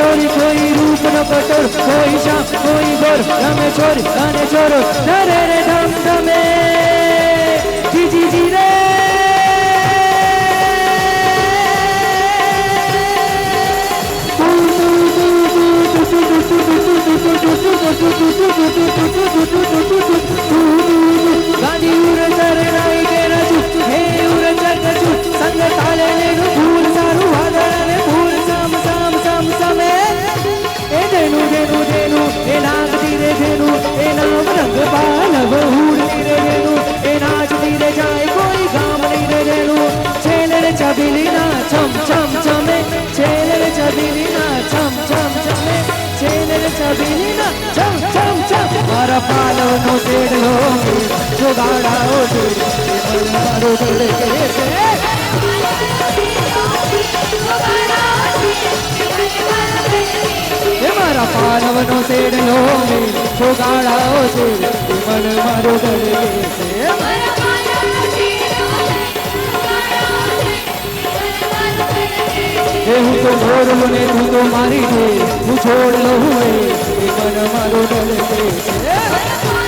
छोरी कोई रूप न कठोर कोई श्याम कोई गोर रमे छोरी અને छोरो नरे रे धम धमे जी जी जी रे गांधी उर चरणाई के रजू हे उर चरजू संग ताले ले फूल सारू वादळने फूल साम साम साम समे ए धेनु धेनु धेनु ए नाचती रे धेनु ए नाम रंग बालव उड़ती रे धेनु ए नाचती रे जाए कोई गाम नहीं रे धेनु छेल रे चबीली ना छम छम छमे छेल रे चबीली ना छम छम छमे छेल रे चबीली ना छम छम छम मारा पालव नो सेडलो जो गाड़ाओ दूर मारो दिल के से मारा पालव नो सेडलो जो गाड़ाओ दूर मन मारो दिल के से હું તો છોડ ને તું તો મારી દે હું છોડ લઉં એ મન મારો ડર છે